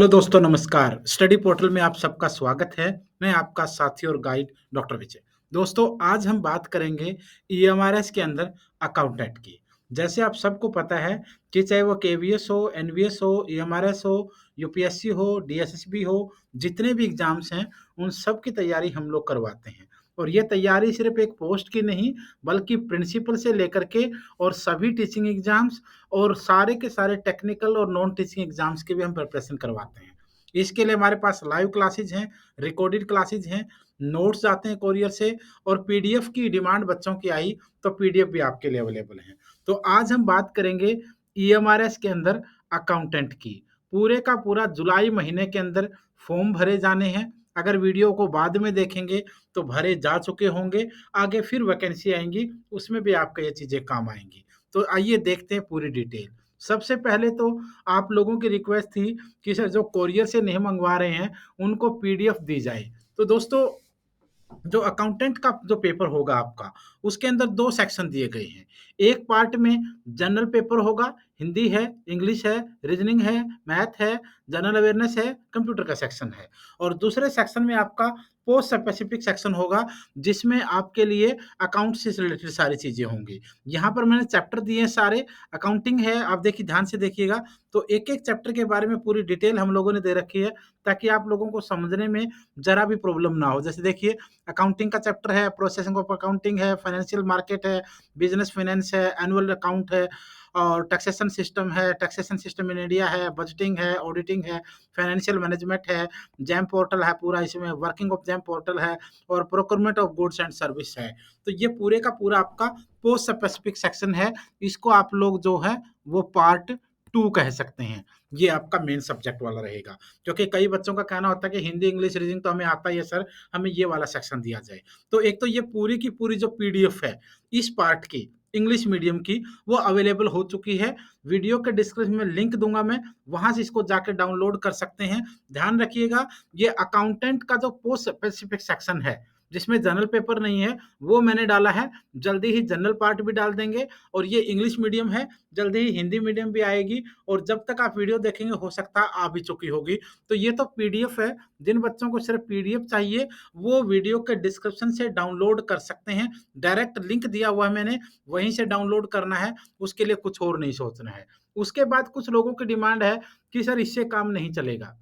Hello दोस्तों, नमस्कार। Study portal में आप सबका स्वागत है। मैं आपका साथी और गाइड डॉक्टर विजय। दोस्तों, आज हम बात करेंगे ईएमआरएस के अंदर अकाउंटेंट की। जैसे आप सबको पता है कि चाहे वो केवीएस हो, एनवीएस हो, ईएमआरएस हो, यूपीएससी हो, डीएसएसबी हो, जितने भी एग्जाम्स हैं, उन सब की तैयारी हम लोग करवाते हैं। और ये तैयारी सिर्फ एक पोस्ट की नहीं, बल्कि प्रिंसिपल से लेकर के और सभी टीचिंग एग्जाम्स और सारे के सारे टेक्निकल और नॉन टीचिंग एग्जाम्स की भी हम प्रिपरेशन करवाते हैं। इसके लिए हमारे पास लाइव क्लासेज हैं, रिकॉर्डेड क्लासेज हैं, नोट्स आते हैं कोरियर से और पीडीएफ की डिमांड बच्चों की आई तो पीडीएफ भी आपके लिए अवेलेबल है। तो आज हम बात करेंगे ईएमआरएस के अंदर अकाउंटेंट की। पूरे का पूरा जुलाई महीने के अंदर फॉर्म भरे जाने हैं। अगर वीडियो को बाद में देखेंगे तो भरे जा चुके होंगे, आगे फिर वैकेंसी आएंगी, उसमें भी आपको ये चीज़ें काम आएंगी। तो आइए देखते हैं पूरी डिटेल। सबसे पहले तो आप लोगों की रिक्वेस्ट थी कि सर जो कोरियर से नहीं मंगवा रहे हैं, उनको पीडीएफ दी जाए। तो दोस्तों, जो अकाउंटेंट का जो पेपर होगा आपका, उसके अंदर 2 सेक्शन दिए गए हैं। एक पार्ट में जनरल पेपर होगा, हिंदी है, इंग्लिश है, रीजनिंग है, मैथ है, जनरल अवेयरनेस है, कंप्यूटर का सेक्शन है। और दूसरे सेक्शन में आपका पोस्ट स्पेसिफिक सेक्शन होगा, जिसमें आपके लिए अकाउंट से रिलेटेड सारी चीज़ें होंगी। यहाँ पर मैंने चैप्टर दिए हैं सारे, अकाउंटिंग है, आप देखिए ध्यान से देखिएगा। तो एक-एक चैप्टर के बारे में पूरी डिटेल हम लोगों ने दे रखी है, ताकि आप लोगों को समझने में ज़रा भी प्रॉब्लम ना हो। जैसे देखिए, अकाउंटिंग का चैप्टर है, प्रोसेसिंग ऑफ अकाउंटिंग है, फाइनेंशियल मार्केट है, बिजनेस फाइनेंस है, एनुअल अकाउंट है और टैक्सेशन सिस्टम इन इंडिया है, बजटिंग है, ऑडिटिंग है, फाइनेंशियल मैनेजमेंट है, जैम पोर्टल है पूरा, इसमें वर्किंग ऑफ जैम पोर्टल है और procurement of goods and service है। तो ये पूरे का पूरा आपका पोस्ट स्पेसिफिक सेक्शन है। इसको आप लोग जो है वो पार्ट 2 कह सकते हैं। ये आपका मेन सब्जेक्ट वाला रहेगा, क्योंकि कई बच्चों का कहना होता है कि हिंदी, इंग्लिश, रीजनिंग तो हमें आता ही है सर, हमें ये वाला सेक्शन दिया जाए। तो एक तो ये पूरी की पूरी जो पीडीएफ है इस पार्ट की, इंग्लिश मीडियम की, वो अवेलेबल हो चुकी है। वीडियो के डिस्क्रिप्शन में लिंक दूंगा मैं, वहां से इसको जाके डाउनलोड कर सकते हैं। ध्यान रखिएगा, ये अकाउंटेंट का जो पोस्ट स्पेसिफिक सेक्शन है, जिसमें जनरल पेपर नहीं है, वो मैंने डाला है। जल्दी ही जनरल पार्ट भी डाल देंगे। और ये इंग्लिश मीडियम है, जल्दी ही हिंदी मीडियम भी आएगी। और जब तक आप वीडियो देखेंगे, हो सकता है आ भी चुकी होगी। तो ये तो पीडीएफ है। जिन बच्चों को सिर्फ पीडीएफ चाहिए, वो वीडियो के डिस्क्रिप्शन से डाउनलोड कर सकते हैं। डायरेक्ट लिंक दिया हुआ है मैंने, वहीं से डाउनलोड करना है। उसके लिए कुछ और नहीं सोचना है। उसके बाद कुछ लोगों की डिमांड है कि सर इससे काम नहीं चलेगा।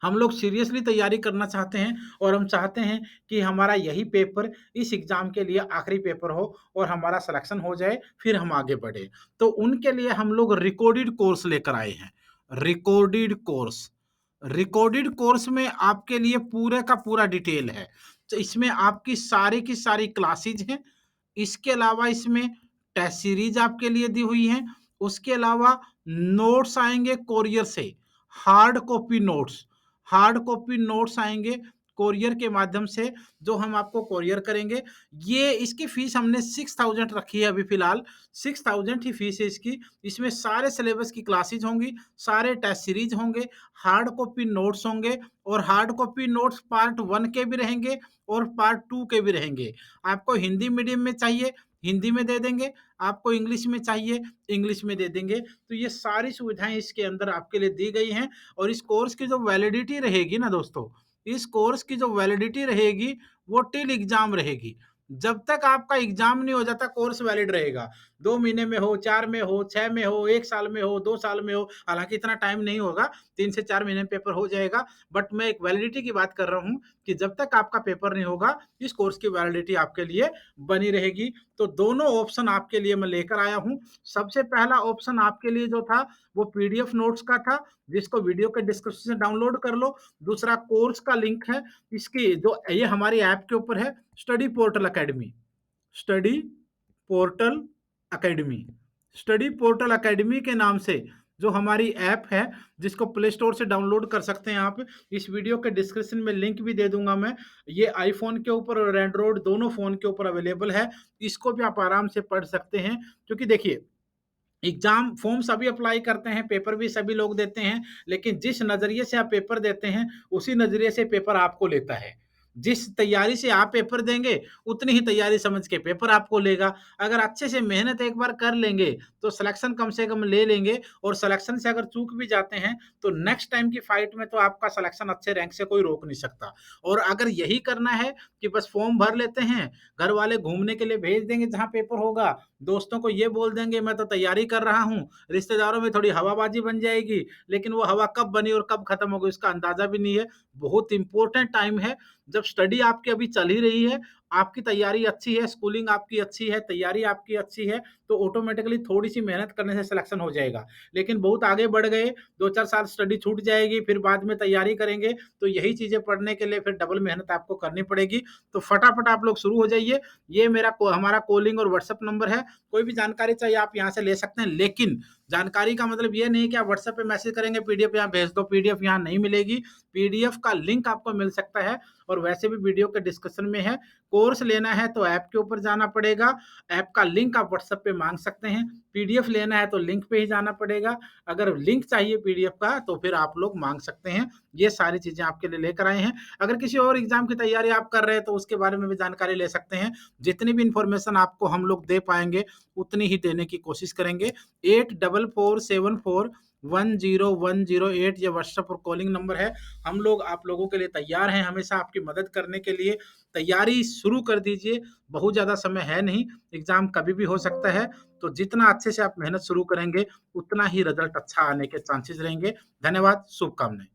हम लोग सीरियसली तैयारी करना चाहते हैं और हम चाहते हैं कि हमारा यही पेपर इस एग्ज़ाम के लिए आखिरी पेपर हो और हमारा सिलेक्शन हो जाए, फिर हम आगे बढ़ें। तो उनके लिए हम लोग रिकॉर्डेड कोर्स लेकर आए हैं। Recorded course. रिकॉर्डेड कोर्स में आपके लिए पूरे का पूरा डिटेल है। तो इसमें आपकी सारी की सारी क्लासेज हैं। इसके अलावा इसमें टेस्ट सीरीज़ आपके लिए दी हुई हैं। उसके अलावा नोट्स आएँगे कोरियर से, hard copy notes. Hard copy notes आएँगे कोरियर के माध्यम से, जो हम आपको कोरियर करेंगे। ये इसकी फ़ीस हमने 6000 रखी है अभी फ़िलहाल, 6000 ही फ़ीस है इसकी। इसमें सारे सिलेबस की क्लासेज़ होंगी, सारे टेस्ट सीरीज़ होंगे, हार्ड कॉपी नोट्स होंगे और हार्ड कॉपी नोट्स पार्ट 1 के भी रहेंगे और पार्ट 2 के भी रहेंगे। आपको हिंदी मीडियम में चाहिए, हिंदी में दे देंगे, आपको इंग्लिश में चाहिए, इंग्लिश में दे देंगे। तो ये सारी सुविधाएँ इसके अंदर आपके लिए दी गई हैं। और इस कोर्स की जो वैलिडिटी रहेगी ना दोस्तों, इस कोर्स की जो वैलिडिटी रहेगी, वो टिल एग्ज़ाम रहेगी। जब तक आपका एग्ज़ाम नहीं हो जाता, कोर्स वैलिड रहेगा। 2 महीने में हो, 4 में हो, 6 में हो, 1 साल में हो, 2 साल में हो, हालाँकि इतना टाइम नहीं होगा, 3 से 4 महीने में पेपर हो जाएगा। बट मैं एक वैलिडिटी की बात कर रहा हूँ कि जब तक आपका पेपर नहीं होगा, इस कोर्स की वैलिडिटी आपके लिए बनी रहेगी। तो दोनों ऑप्शन आपके लिए मैं लेकर आया हूँ। सबसे पहला ऑप्शन आपके लिए जो था, वो पीडीएफ नोट्स का था, जिसको वीडियो के डिस्क्रिप्शन से डाउनलोड कर लो। दूसरा कोर्स का लिंक है, इसकी जो ये हमारी ऐप के ऊपर है, study portal academy. Study portal academy. Study portal academy के नाम से जो हमारी ऐप है, जिसको प्ले स्टोर से डाउनलोड कर सकते हैं आप। इस वीडियो के डिस्क्रिप्शन में लिंक भी दे दूंगा मैं। ये आईफोन के ऊपर और एंड्रॉयड दोनों फ़ोन के ऊपर अवेलेबल है। इसको भी आप आराम से पढ़ सकते हैं, क्योंकि देखिए, एग्जाम फॉर्म सभी अप्लाई करते हैं, पेपर भी सभी लोग देते हैं, लेकिन जिस नज़रिए से आप पेपर देते हैं, उसी नज़रिए से पेपर आपको लेता है। जिस तैयारी से आप पेपर देंगे, उतनी ही तैयारी समझ के पेपर आपको लेगा। अगर अच्छे से मेहनत एक बार कर लेंगे, तो सिलेक्शन कम से कम ले लेंगे और सिलेक्शन से अगर चूक भी जाते हैं, तो नेक्स्ट टाइम की फाइट में तो आपका सिलेक्शन अच्छे रैंक से कोई रोक नहीं सकता। और अगर यही करना है कि बस फॉर्म भर लेते हैं, घर वाले घूमने के लिए भेज देंगे जहाँ पेपर होगा, दोस्तों को ये बोल देंगे मैं तो तैयारी कर रहा हूँ, रिश्तेदारों में थोड़ी हवाबाजी बन जाएगी, लेकिन वो हवा कब बनी और कब खत्म होगी इसका अंदाजा भी नहीं है। बहुत इंपॉर्टेंट टाइम है, जब स्टडी आपकी अभी चल ही रही है, आपकी तैयारी अच्छी है, स्कूलिंग आपकी अच्छी है, तैयारी आपकी अच्छी है, तो ऑटोमेटिकली थोड़ी-सी मेहनत करने से सिलेक्शन हो जाएगा। लेकिन बहुत आगे बढ़ गए, 2-4 साल स्टडी छूट जाएगी, फिर बाद में तैयारी करेंगे, तो यही चीज़ें पढ़ने के लिए फिर डबल मेहनत आपको करनी पड़ेगी। तो फटाफट आप लोग शुरू हो जाइए। ये मेरा को हमारा कॉलिंग और व्हाट्सएप नंबर है, कोई भी जानकारी चाहिए आप यहाँ से ले सकते हैं। लेकिन जानकारी का मतलब ये नहीं है कि आप व्हाट्सएप पे मैसेज करेंगे, पीडीएफ यहाँ भेज दो, पीडीएफ यहाँ नहीं मिलेगी। पीडीएफ का लिंक आपको मिल सकता है और वैसे भी वीडियो के डिस्कशन में है। कोर्स लेना है तो ऐप के ऊपर जाना पड़ेगा, ऐप का लिंक आप व्हाट्सएप पे माँग सकते हैं। पीडीएफ लेना है तो लिंक पे ही जाना पड़ेगा, अगर लिंक चाहिए पीडीएफ का तो फिर आप लोग माँग सकते हैं। ये सारी चीज़ें आपके लिए लेकर आए हैं। अगर किसी और एग्ज़ाम की तैयारी आप कर रहे हैं तो उसके बारे में भी जानकारी ले सकते हैं। जितनी भी इन्फॉर्मेशन आपको हम लोग दे पाएँगे, उतनी ही देने की कोशिश करेंगे। 8447410108 ये व्हाट्सएप और कॉलिंग नंबर है। हम लोग आप लोगों के लिए तैयार हैं हमेशा आपकी मदद करने के लिए। तैयारी शुरू कर दीजिए, बहुत ज़्यादा समय है नहीं, एग्ज़ाम कभी भी हो सकता है, तो जितना अच्छे से आप मेहनत शुरू करेंगे, उतना ही रिज़ल्ट अच्छा आने के चांसेस रहेंगे। धन्यवाद, शुभकामनाएँ।